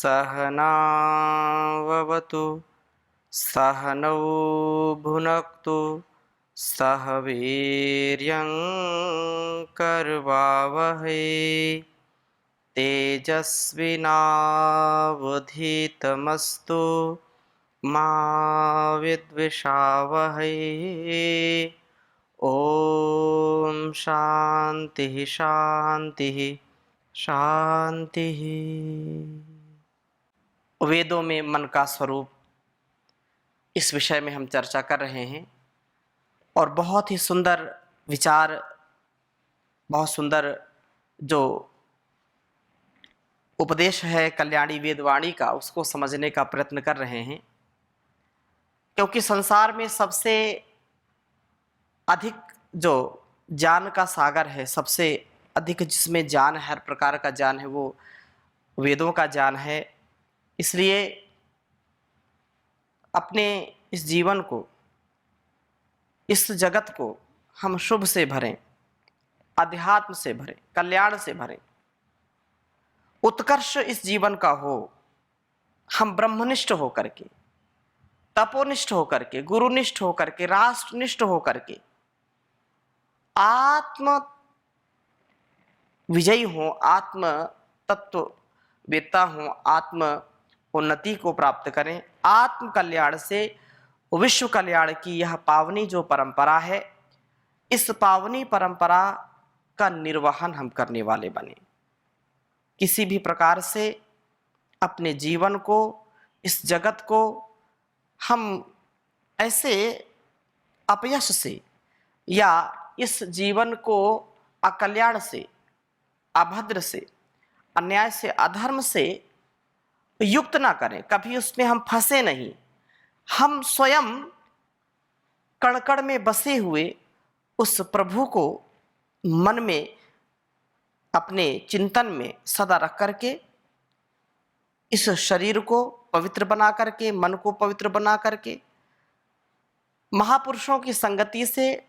सहनाववतु सहनौ भुनक्तु सह वीर्यं करवावहै तेजस्विनावधीतमस्तु मा विद्विषावहै। ओम शांति शांति शांति। वेदों में मन का स्वरूप, इस विषय में हम चर्चा कर रहे हैं और बहुत ही सुंदर विचार, बहुत सुंदर जो उपदेश है कल्याणी वेदवाणी का, उसको समझने का प्रयत्न कर रहे हैं। क्योंकि संसार में सबसे अधिक जो ज्ञान का सागर है, सबसे अधिक जिसमें ज्ञान है, हर प्रकार का ज्ञान है, वो वेदों का ज्ञान है। इसलिए अपने इस जीवन को, इस जगत को हम शुभ से भरें, अध्यात्म से भरें, कल्याण से भरें, उत्कर्ष इस जीवन का हो। हम ब्रह्मनिष्ठ होकर के, तपोनिष्ठ होकर के, गुरुनिष्ठ होकर के, राष्ट्रनिष्ठ होकर के आत्म विजयी हो, आत्म तत्व वेत्ता हो, आत्म उन्नति को प्राप्त करें। आत्म कल्याण से विश्व कल्याण की यह पावनी जो परंपरा है, इस पावनी परंपरा का निर्वहन हम करने वाले बने। किसी भी प्रकार से अपने जीवन को, इस जगत को हम ऐसे अपयश से या इस जीवन को अकल्याण से, अभद्र से, अन्याय से, अधर्म से युक्त ना करें। कभी उसमें हम फंसे नहीं। हम स्वयं कण-कण में बसे हुए उस प्रभु को मन में, अपने चिंतन में सदा रख करके, इस शरीर को पवित्र बना करके, मन को पवित्र बना करके, महापुरुषों की संगति से,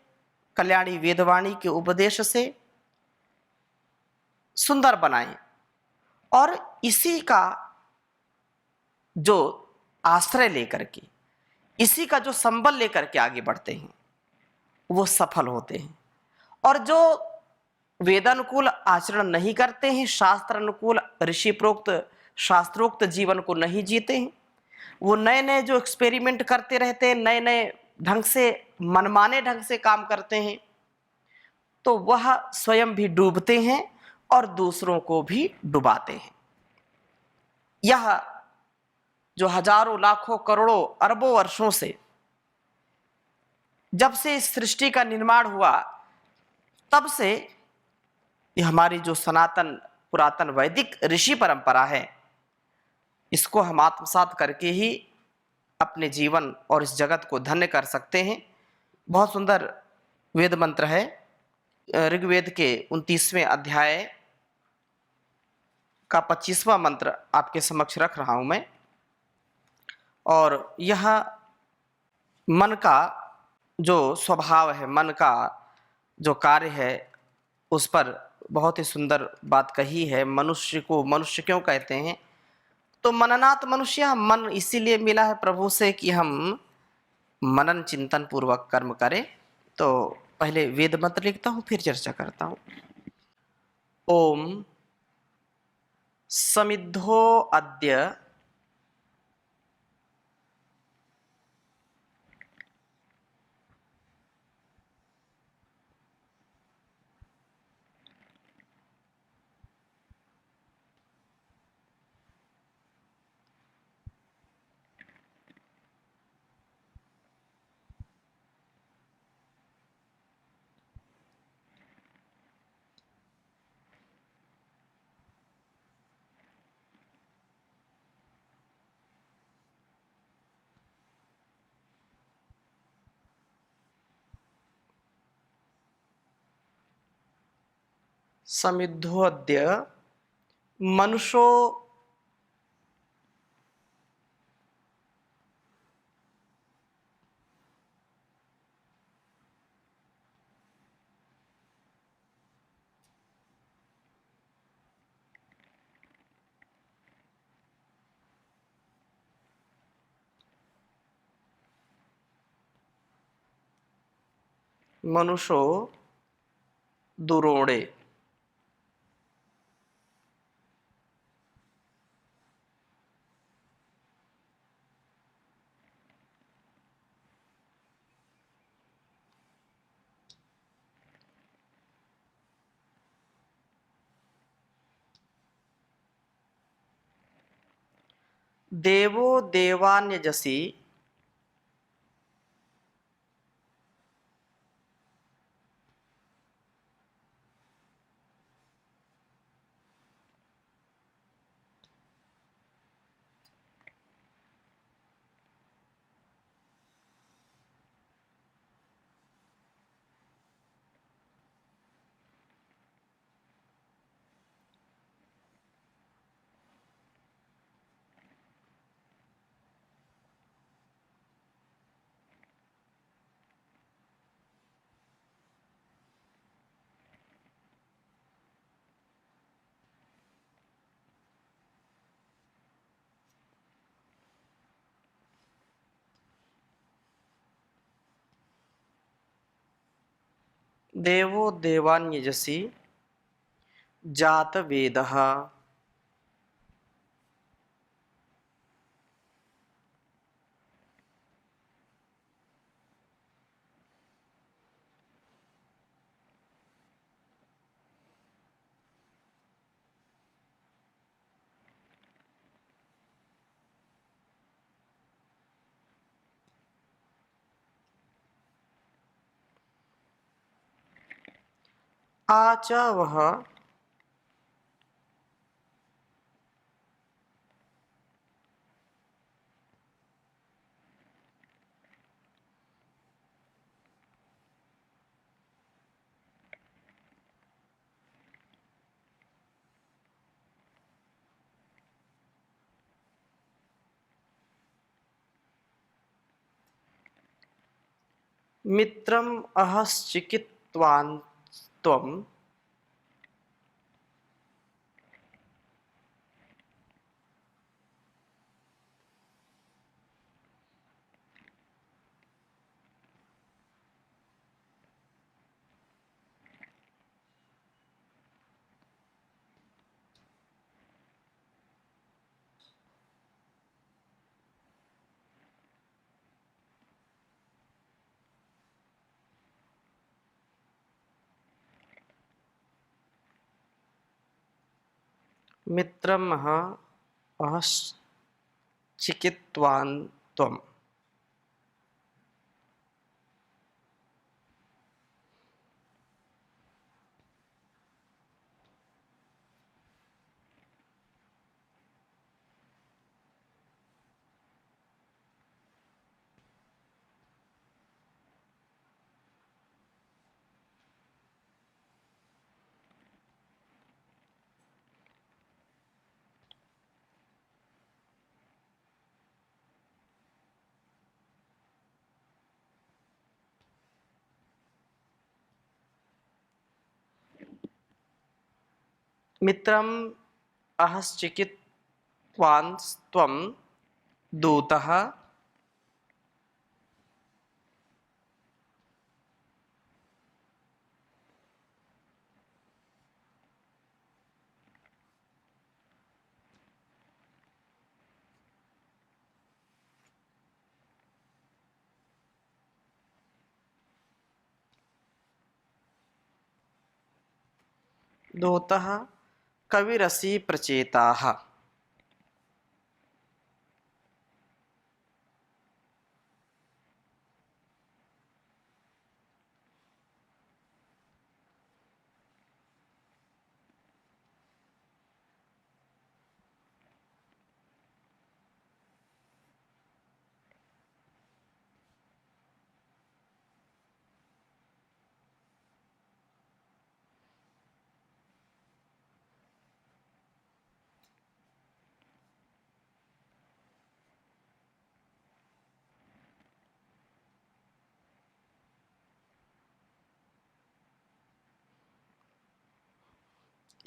कल्याणी वेदवाणी के उपदेश से सुंदर बनाएं और इसी का जो आश्रय लेकर के, इसी का जो संबल लेकर के आगे बढ़ते हैं, वो सफल होते हैं। और जो वेदानुकूल आचरण नहीं करते हैं, शास्त्र अनुकूल, ऋषि प्रोक्त, शास्त्रोक्त जीवन को नहीं जीते हैं, वो नए नए जो एक्सपेरिमेंट करते रहते हैं, नए नए ढंग से, मनमाने ढंग से काम करते हैं, तो वह स्वयं भी डूबते हैं और दूसरों को भी डुबाते हैं। यह जो हजारों, लाखों, करोड़ों, अरबों वर्षों से, जब से इस सृष्टि का निर्माण हुआ, तब से यह हमारी जो सनातन पुरातन वैदिक ऋषि परंपरा है, इसको हम आत्मसात करके ही अपने जीवन और इस जगत को धन्य कर सकते हैं। बहुत सुंदर वेद मंत्र है। ऋग्वेद के 29वें अध्याय का 25वां मंत्र आपके समक्ष रख रहा हूं मैं। और यह मन का जो स्वभाव है, मन का जो कार्य है, उस पर बहुत ही सुंदर बात कही है। मनुष्य को मनुष्य क्यों कहते हैं? तो मननात् मनुष्य, मन इसीलिए मिला है प्रभु से कि हम मनन चिंतन पूर्वक कर्म करें। तो पहले वेद मंत्र लिखता हूं, फिर चर्चा करता हूं। ओम समिद्धो अद्य समिद्धोऽद्य मनुषो मनुष्यो दुरोणे। देवो देवान्यजसि देवो देवान्यजसि जातवेदः। आच वह मित्रम अहश्चिकित्वान् त्वं मित्रम अहश्चिकित्वान् त्वं। मित्रम अहश्चिकित्वान् त्वं दूतः दूतः कविरसि प्रचेताः।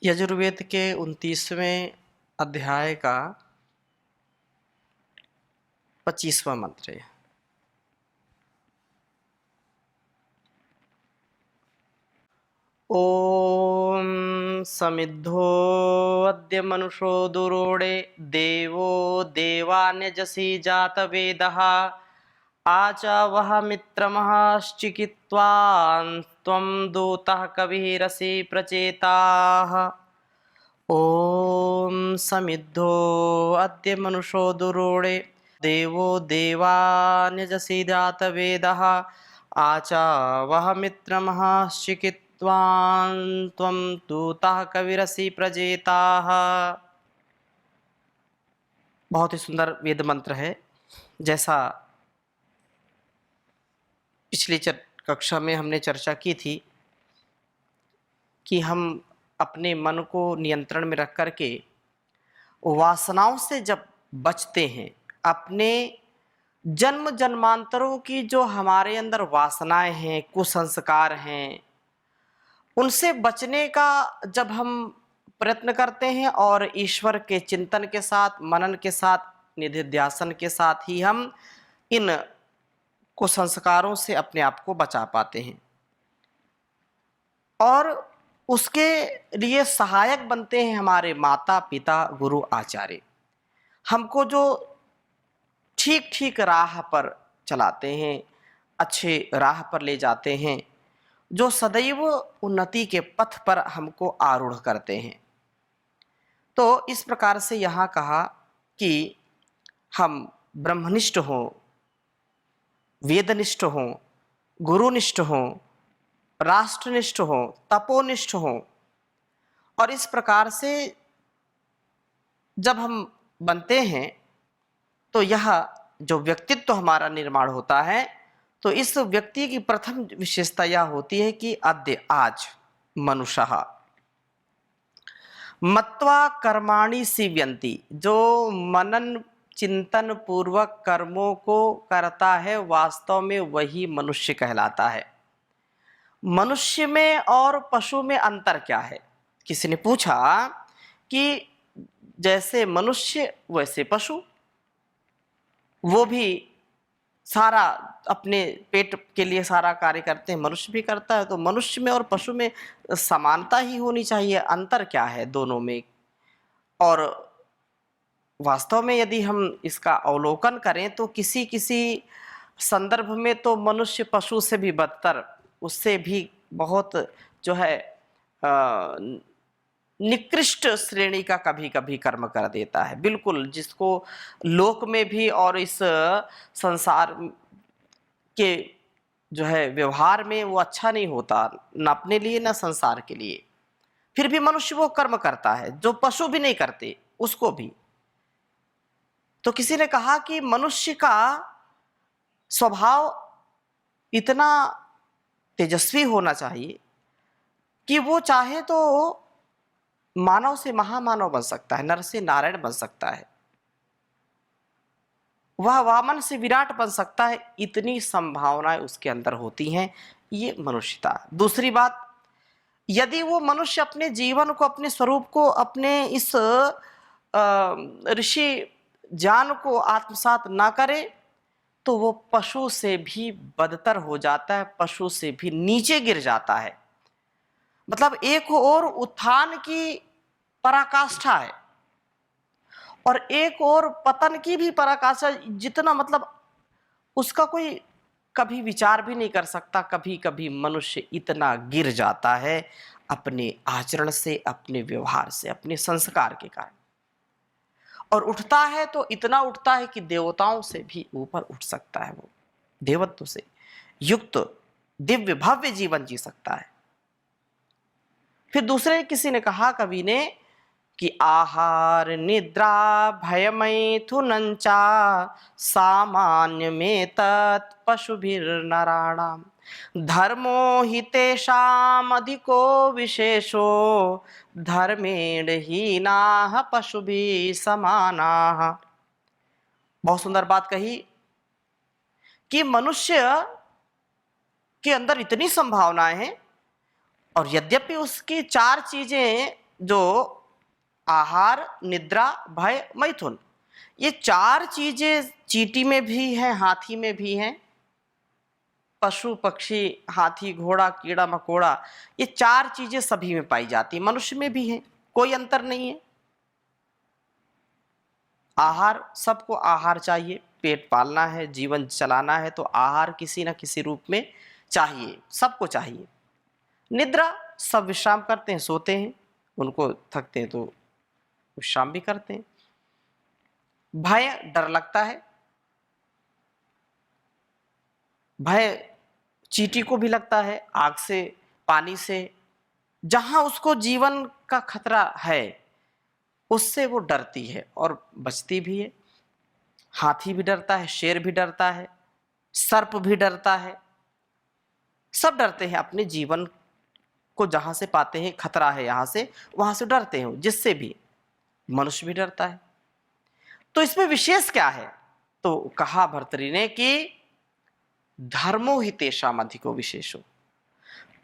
यजुर्वेद के 29वें अध्याय का 25वां मंत्र है। ॐ समिद्धो अद्य मनुषो दुरोडे देवो देवान्यजसि जातवेदः आचावह मित्रमश्चिकित्वान् त्वं दूतः कविरसि प्रचेताः। ॐ समिद्धो अद्य मनुषो दुरोडे देवो देवान्यजसि जातवेदः आचावह मित्रमश्चिकित्वान् त्वं दूतः कविरसि प्रजेताः। बहुत ही सुंदर वेद मंत्र है। जैसा पिछली कक्षा में हमने चर्चा की थी कि हम अपने मन को नियंत्रण में रख कर के वासनाओं से जब बचते हैं, अपने जन्म जन्मांतरों की जो हमारे अंदर वासनाएं हैं, कुसंस्कार हैं, उनसे बचने का जब हम प्रयत्न करते हैं और ईश्वर के चिंतन के साथ, मनन के साथ, निधिध्यासन के साथ ही हम इन कुसंस्कारों से अपने आप को बचा पाते हैं और उसके लिए सहायक बनते हैं हमारे माता पिता गुरु आचार्य। हमको जो ठीक ठीक राह पर चलाते हैं, अच्छे राह पर ले जाते हैं, जो सदैव उन्नति के पथ पर हमको आरूढ़ करते हैं। तो इस प्रकार से यहाँ कहा कि हम ब्रह्मनिष्ठ हों, वेदनिष्ठ हों, गुरुनिष्ठ हों, राष्ट्रनिष्ठ हों, तपोनिष्ठ हों, और इस प्रकार से जब हम बनते हैं तो यह जो व्यक्तित्व हमारा निर्माण होता है, तो इस व्यक्ति की प्रथम विशेषता यह होती है कि अद्य आज मनुष्यः मत्वा कर्माणि सीव्यन्ति, जो मनन चिंतन पूर्वक कर्मों को करता है, वास्तव में वही मनुष्य कहलाता है। मनुष्य में और पशु में अंतर क्या है? किसी ने पूछा कि जैसे मनुष्य वैसे पशु, वो भी सारा अपने पेट के लिए सारा कार्य करते हैं, मनुष्य भी करता है। तो मनुष्य में और पशु में समानता ही होनी चाहिए, अंतर क्या है दोनों में? और वास्तव में यदि हम इसका अवलोकन करें तो किसी किसी संदर्भ में तो मनुष्य पशु से भी बदतर, उससे भी बहुत जो है निकृष्ट श्रेणी का कभी कभी कर्म कर देता है, बिल्कुल, जिसको लोक में भी और इस संसार के जो है व्यवहार में वो अच्छा नहीं होता, न अपने लिए न संसार के लिए। फिर भी मनुष्य वो कर्म करता है जो पशु भी नहीं करते, उसको भी। तो किसी ने कहा कि मनुष्य का स्वभाव इतना तेजस्वी होना चाहिए कि वो चाहे तो मानव से महामानव बन सकता है, नर से नारायण बन सकता है, वह वामन से विराट बन सकता है। इतनी संभावनाएं उसके अंदर होती हैं, ये मनुष्यता। दूसरी बात, यदि वो मनुष्य अपने जीवन को, अपने स्वरूप को, अपने इस ऋषि ज्ञान को आत्मसात ना करे तो वो पशु से भी बदतर हो जाता है, पशु से भी नीचे गिर जाता है। मतलब एक और उत्थान की पराकाष्ठा है और एक और पतन की भी पराकाष्ठा, जितना मतलब उसका कोई कभी विचार भी नहीं कर सकता। कभी कभी मनुष्य इतना गिर जाता है अपने आचरण से, अपने व्यवहार से, अपने संस्कार के कारण, और उठता है तो इतना उठता है कि देवताओं से भी ऊपर उठ सकता है। वो देवत्व से युक्त दिव्य भव्य जीवन जी सकता है। फिर दूसरे किसी ने कहा, कवि ने, कि आहार निद्रा भय मैथुनंचा सामान्य में तत् पशुभिर्नराणाम धर्मो हि तेषाम् अधिको विशेषो धर्मेण हीनाः पशुभिः समानाः। बहुत सुंदर बात कही कि मनुष्य के अंदर इतनी संभावनाएं हैं और यद्यपि उसकी चार चीजें, जो आहार, निद्रा, भय, मैथुन, ये चार चीजें चींटी में भी हैं, हाथी में भी हैं, पशु पक्षी, हाथी घोड़ा, कीड़ा मकोड़ा, ये 4 चीजें सभी में पाई जाती हैं, मनुष्य में भी है, कोई अंतर नहीं है। आहार, सबको आहार चाहिए, पेट पालना है, जीवन चलाना है तो आहार किसी न किसी रूप में चाहिए, सबको चाहिए। निद्रा, सब विश्राम करते हैं, सोते हैं, उनको थकते हैं तो विश्राम भी करते हैं। भय, डर लगता है, भय चींटी को भी लगता है, आग से, पानी से, जहां उसको जीवन का खतरा है उससे वो डरती है और बचती भी है। हाथी भी डरता है, शेर भी डरता है, सर्प भी डरता है, सब डरते हैं अपने जीवन को, जहां से पाते हैं खतरा है यहां से, वहां से डरते हैं, जिससे भी मनुष्य भी डरता है। तो इसमें विशेष क्या है? तो कहा भर्तृहरि ने कि धर्मो हि तेषाम् अधिको विशेषो।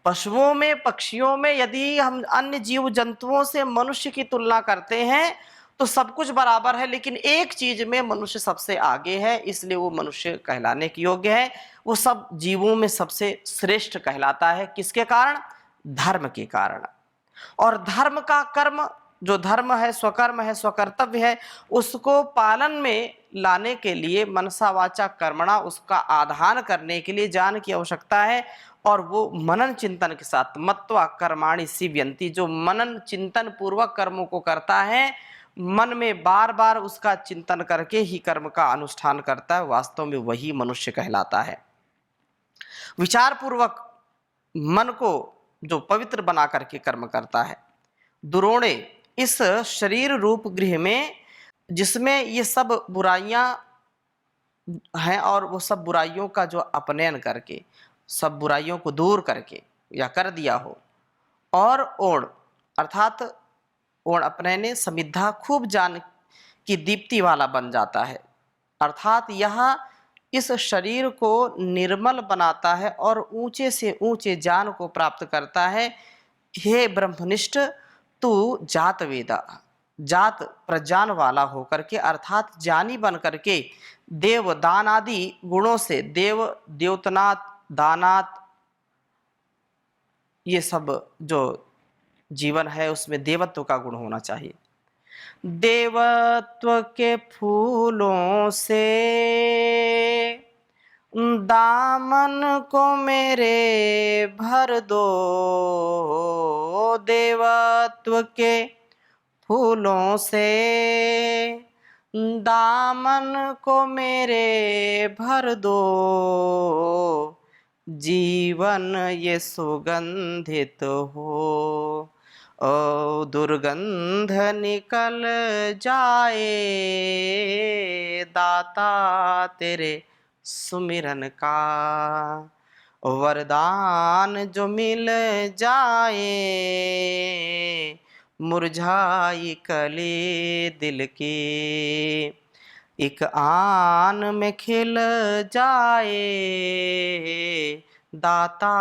पशुओं में, पक्षियों में यदि हम अन्य जीव जंतुओं से मनुष्य की तुलना करते हैं तो सब कुछ बराबर है, लेकिन एक चीज में मनुष्य सबसे आगे है, इसलिए वो मनुष्य कहलाने के योग्य है। वो सब जीवों में सबसे श्रेष्ठ कहलाता है। किसके कारण? धर्म के कारण। और धर्म का कर्म, जो धर्म है, स्वकर्म है, स्वकर्तव्य है, उसको पालन में लाने के लिए मनसा वाचा कर्मणा, उसका आधान करने के लिए ज्ञान की आवश्यकता है। और वो मनन चिंतन के साथ, मत्वा कर्माणि सिद्ध्यन्ति, जो मनन चिंतन पूर्वक कर्मों को करता है, मन में बार बार उसका चिंतन करके ही कर्म का अनुष्ठान करता है, वास्तव में वही मनुष्य कहलाता है। विचार पूर्वक मन को जो पवित्र बना करके कर्म करता है। दुरोणे, इस शरीर रूप गृह में जिसमें ये सब बुराइयां हैं, और वो सब बुराइयों का जो अपनयन करके, सब बुराइयों को दूर करके या कर दिया हो, और ओण अर्थात ओण अपनयने समिद्धा, खूब जान की दीप्ति वाला बन जाता है, अर्थात यह इस शरीर को निर्मल बनाता है और ऊंचे से ऊंचे ज्ञान को प्राप्त करता है। हे ब्रह्मनिष्ठ, तू जात वेदा, जात प्रज्ञान वाला होकर के, अर्थात ज्ञानी बन करके देव दान आदि गुणों से, देव द्योतनात् दानात्, ये सब जो जीवन है उसमें देवत्व का गुण होना चाहिए। देवत्व के फूलों से दामन को मेरे भर दो, देवत्व के फूलों से दामन को मेरे भर दो, जीवन ये सुगंधित हो, ओ दुर्गंध निकल जाए, दाता तेरे सुमिरन का वरदान जो मिल जाए, मुरझाई कली दिल की एक आन में खिल जाए, दाता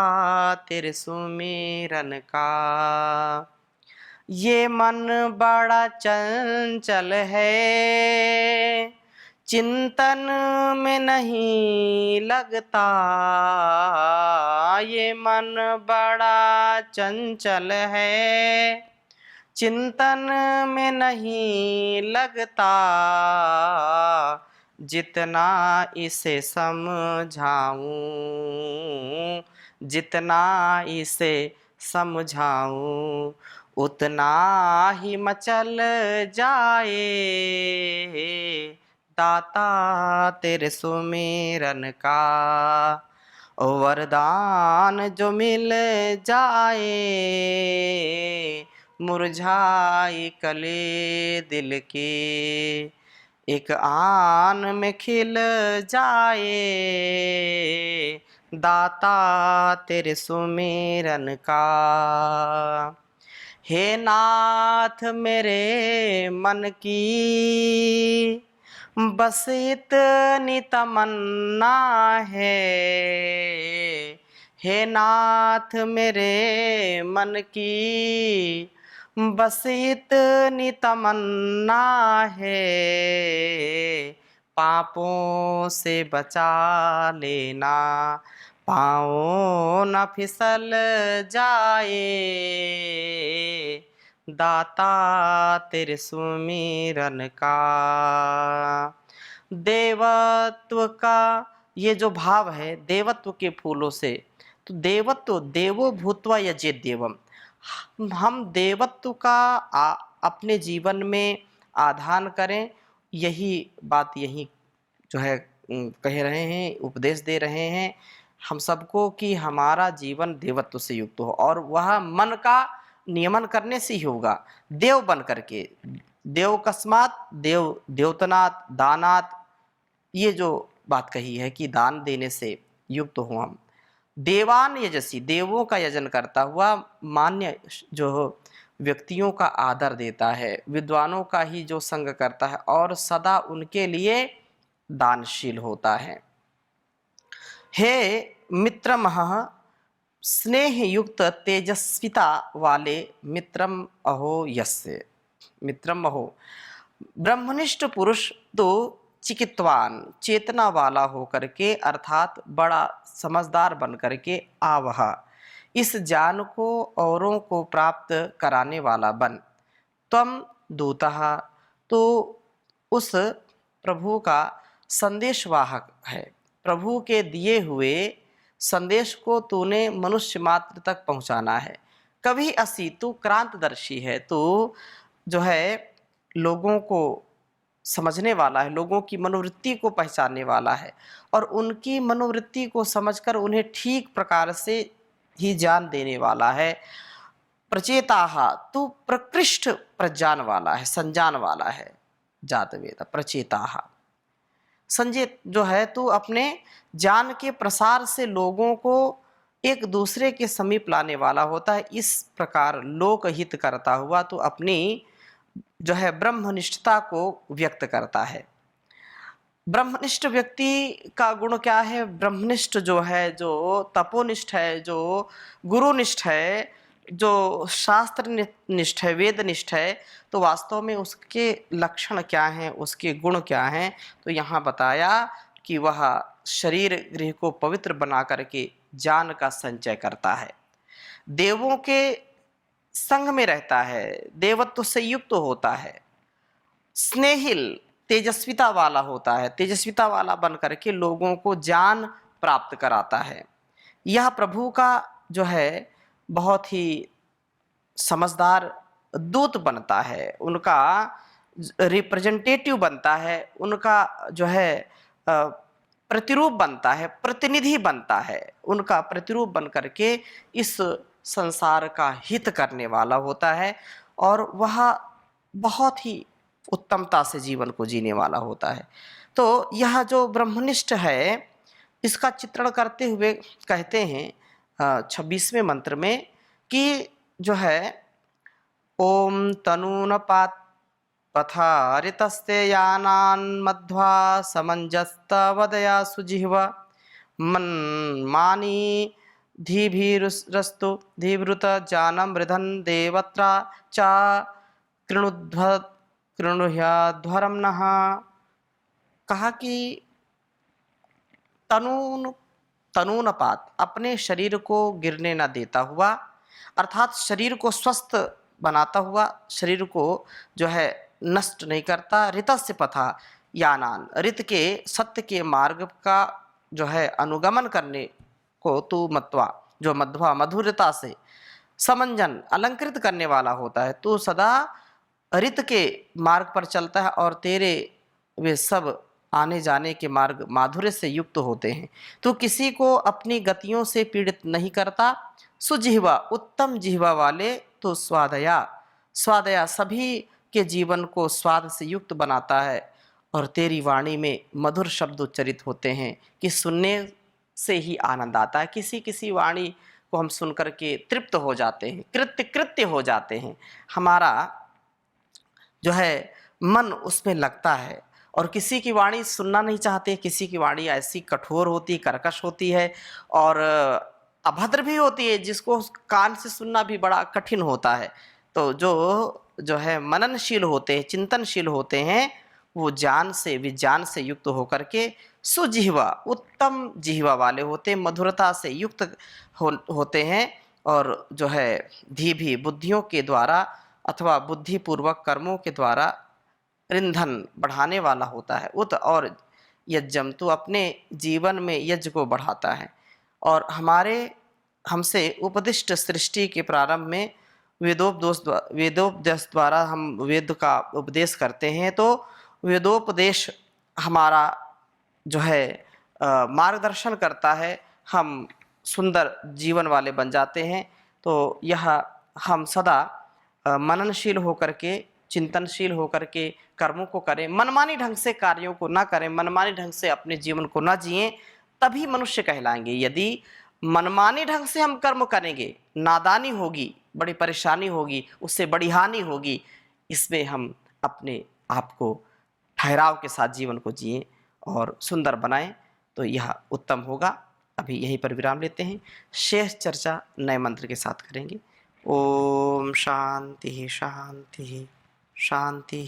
तेरे सुमिरन का। ये मन बड़ा चंचल है, चिंतन में नहीं लगता, ये मन बड़ा चंचल है, चिंतन में नहीं लगता, जितना इसे समझाऊं, जितना इसे समझाऊं, उतना ही मचल जाए, दाता तेरे सुमिरन का वरदान जो मिल जाए, मुरझाई कली दिल की एक आन में खिल जाए, दाता तेरे सुमिरन का। हे नाथ मेरे मन की बस इतनी तमन्ना है, हे नाथ मेरे मन की बस इतनी तमन्ना है, पापों से बचा लेना, पाँव न फिसल जाए, दाता तेरे सुमिरन का। देवत्व का ये जो भाव है, देवत्व के फूलों से, तो देवत्व देवो भूत्वा यजेत देवम, हम देवत्व का अपने जीवन में आधान करें, यही बात यही जो है कह रहे हैं, उपदेश दे रहे हैं हम सबको कि हमारा जीवन देवत्व से युक्त हो, और वह मन का नियमन करने से ही होगा, देव बन करके। देव कस्मात देव देवतनात् दानात्, ये जो बात कही है कि दान देने से युक्त हो हम। देवान यजसी, देवों का यजन करता हुआ, मान्य जो व्यक्तियों का आदर देता है, विद्वानों का ही जो संग करता है और सदा उनके लिए दानशील होता है। हे मित्रमः, स्नेह युक्त तेजस्विता वाले मित्रम अहो यस्य, मित्रम अहो, ब्रह्मनिष्ठ पुरुष तो चिकित्वान, चेतना वाला होकर के, अर्थात बड़ा समझदार बन करके, आवह, इस ज्ञान को औरों को प्राप्त कराने वाला बन। त्वम दूतः, तो उस प्रभु का संदेशवाहक है, प्रभु के दिए हुए संदेश को तूने मनुष्य मात्र तक पहुंचाना है। कभी असी, तू क्रांतदर्शी है, तू जो है लोगों को समझने वाला है, लोगों की मनोवृत्ति को पहचानने वाला है, और उनकी मनोवृत्ति को समझकर उन्हें ठीक प्रकार से ही ज्ञान देने वाला है। प्रचेताः, तू प्रकृष्ट प्रज्ञान वाला है, संज्ञान वाला है। जात वेद प्रचेताः, संजय जो है, तू अपने ज्ञान के प्रसार से लोगों को एक दूसरे के समीप लाने वाला होता है। इस प्रकार लोकहित करता हुआ तू अपनी जो है ब्रह्मनिष्ठता को व्यक्त करता है। ब्रह्मनिष्ठ व्यक्ति का गुण क्या है? ब्रह्मनिष्ठ जो है, जो तपोनिष्ठ है, जो गुरुनिष्ठ है, जो शास्त्र निष्ठ है, वेदनिष्ठ है, तो वास्तव में उसके लक्षण क्या हैं, उसके गुण क्या हैं? तो यहाँ बताया कि वह शरीर गृह को पवित्र बना करके ज्ञान का संचय करता है, देवों के संग में रहता है, देवत्व से युक्त होता है, स्नेहिल तेजस्विता वाला होता है, तेजस्विता वाला बन करके लोगों को ज्ञान प्राप्त कराता है। यह प्रभु का जो है बहुत ही समझदार दूत बनता है, उनका रिप्रेजेंटेटिव बनता है, उनका जो है प्रतिरूप बनता है, प्रतिनिधि बनता है, उनका प्रतिरूप बन करके इस संसार का हित करने वाला होता है, और वह बहुत ही उत्तमता से जीवन को जीने वाला होता है। तो यह जो ब्रह्मनिष्ठ है, इसका चित्रण करते हुए कहते हैं 26वें मंत्र में कि जो है ओम तनून पात पथा ऋतस्ते यानान् मध्वा समंजस्तवदया सुजिह्वा मन्मानी धीभिरस्तु धीवृत जानम मृधन देवत्रा च कृणुह्यध्वरम नः। कहा कि तनूनपात, अपने शरीर को गिरने न देता हुआ, अर्थात शरीर को स्वस्थ बनाता हुआ, शरीर को जो है नष्ट नहीं करता। ऋतस्य पथा यानान, ऋत के सत्य के मार्ग का जो है अनुगमन करने को तू मत्वा, जो मध्वा मधुरता से समंजन अलंकृत करने वाला होता है, तू सदा ऋत के मार्ग पर चलता है और तेरे वे सब आने जाने के मार्ग माधुर्य से युक्त होते हैं। तो किसी को अपनी गतियों से पीड़ित नहीं करता। सुजिह्वा, उत्तम जिह्वा वाले, तो स्वादया, स्वादया सभी के जीवन को स्वाद से युक्त बनाता है, और तेरी वाणी में मधुर शब्द उच्चरित होते हैं कि सुनने से ही आनंद आता है। किसी किसी वाणी को हम सुनकर के तृप्त हो जाते हैं, कृत्य हो जाते हैं, हमारा जो है मन उसमें लगता है, और किसी की वाणी सुनना नहीं चाहते। किसी की वाणी ऐसी कठोर होती, कर्कश होती है और अभद्र भी होती है, जिसको कान से सुनना भी बड़ा कठिन होता है। तो जो है मननशील होते हैं, चिंतनशील होते हैं, वो ज्ञान से, विज्ञान से युक्त होकर के सुजिह्वा, उत्तम जिह्वा वाले होते हैं, मधुरता से युक्त होते हैं, और जो है धीभी, बुद्धियों के द्वारा अथवा बुद्धिपूर्वक कर्मों के द्वारा ईंधन बढ़ाने वाला होता है। उत और यज्ञम, तो अपने जीवन में यज्ञ को बढ़ाता है। और हमसे उपदिष्ट सृष्टि के प्रारंभ में वेदोपदेश द्वारा हम वेद का उपदेश करते हैं, तो वेदोपदेश हमारा जो है मार्गदर्शन करता है, हम सुंदर जीवन वाले बन जाते हैं। तो यह हम सदा मननशील होकर के, चिंतनशील होकर के कर्मों को करें, मनमानी ढंग से कार्यों को ना करें, मनमानी ढंग से अपने जीवन को ना जिएं, तभी मनुष्य कहलाएंगे। यदि मनमानी ढंग से हम कर्म करेंगे, नादानी होगी, बड़ी परेशानी होगी, उससे बड़ी हानि होगी, इसमें हम अपने आप को ठहराव के साथ जीवन को जिएं और सुंदर बनाएं, तो यह उत्तम होगा। अभी यहीं पर विराम लेते हैं, शेष चर्चा नए मंत्र के साथ करेंगे। ओम शांति शांति शांति।